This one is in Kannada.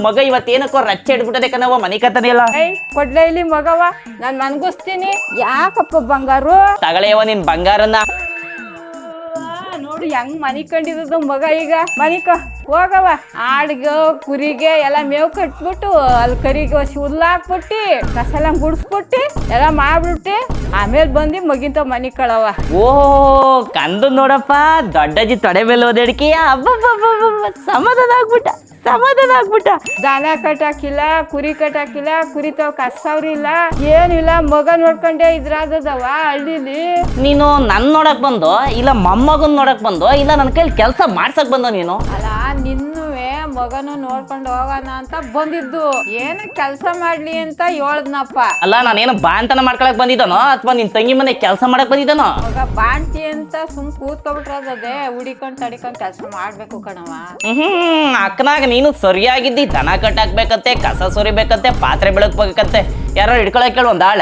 ಮಗ ಇವತ್ತೇನಕ್ಕೋ ರಚ್ಚೆ ಹಿಡ್ಬಿಟ್ಟದೆ ಕಣವ ಮನಿ ಕತ್ತನೆ ಇಲ್ಲ. ಕೊಡ್ಲೇ ಇಲ್ಲಿ ಮಗವ, ನಾನ್ ಮನ್ಗಿಸ್ತೀನಿ. ಯಾಕಪ್ಪ ಬಂಗಾರು ತಗಳೆಯವ ನಿನ್ ಬಂಗಾರನ್ನ. ನೋಡು ಹೆಂಗ್ ಮನಿ ಕಂಡಿರೋದು ಮಗ. ಈಗ ಮನಿಕ ಹೋಗವ, ಆಡ್ಗ ಕುರಿಗೆ ಎಲ್ಲ ಮೇವ್ ಕಟ್ಬಿಟ್ಟು ಅಲ್ಲಿ ಕರಿಗೆ ಹುಲ್ಲು ಹಾಕ್ಬಿಟ್ಟಿ ಕಸಲ ಗುಡಿಸ್ಬಿಟ್ಟಿ ಎಲ್ಲ ಮಾಡ್ಬಿಟ್ಟಿ ಆಮೇಲೆ ಬಂದು ಮಗಿಂತ ಮನಿ ಕಳವ. ಓಹೋ ಕಂದು ನೋಡಪ್ಪ, ದೊಡ್ಡಜ್ಜಿ ತೊಡೆ ಮೇಲೆ ಓದಾಡಿಕೆ ಸಮಾಧಾನ ಆಗ್ಬಿಟ್ಟ. ದನ ಕಟ್ಟಾಕಿಲ್ಲ, ಕುರಿ ಕಟ್ಟಾಕಿಲ್ಲ, ಕುರಿ ತಾವ್ ಕಸವ್ರಿಲ್ಲ, ಏನಿಲ್ಲ. ಮಗ ನೋಡ್ಕೊಂಡೆ ಇದ್ರಾದವ ಹಳ್ಳಿಲಿ. ನೀನು ನನ್ ನೋಡಕ್ ಬಂದು ಇಲ್ಲ ಮೊಮ್ಮಗನ್ ನೋಡಕ್ ಬಂದು ಇಲ್ಲ ನನ್ನ ಕೈಲಿ ಕೆಲಸ ಮಾಡ್ಸಕ್ ಬಂದೋ ನೀನು? ಅಲ್ಲ ನಿನ್ನುವೆ ಮಗನು ನೋಡ್ಕೊಂಡು ಹೋಗೋಣ ಅಂತ ಬಂದಿದ್ದು. ಏನು ಕೆಲಸ ಮಾಡ್ಲಿ ಅಂತ ಹೇಳ್ದನಪ್ಪ. ಅಲ್ಲ ನಾನೇನು ಬಾಂತನ ಮಾಡ್ಕೊಳಕ್ ಬಂದಿದ್ದಾನೋ ಅಥವಾ ನಿನ್ ತಂಗಿ ಮನೆ ಕೆಲಸ ಮಾಡಕ್ ಬಂದಿದ್ದಾನೋ? ಮಗ ಬಾಣ್ತಿ ಅಂತ ಸುಮ್ ಕೂತ್ಕೊಬಿಟ್ರದೇ, ಹುಡಿಕೊಂಡ್ ತಡಿಕೊಂಡ್ ಕೆಲಸ ಮಾಡ್ಬೇಕು ಕಣವ. ಅಕ್ಕನಾಗ ನೀನು ಸರಿಯಾಗಿದ್ದಿ. ದನ ಕಟ್ಟಾಕ್ಬೇಕಂತೆ, ಕಸ ಸುರಿಬೇಕಂತೆ, ಪಾತ್ರೆ ಬೆಳಗ್ಬೇಕಂತೆ, ಯಾರು ಹಿಡ್ಕೊಳಕ್ ಕೇಳು ಒಂದ್ ಆಳ.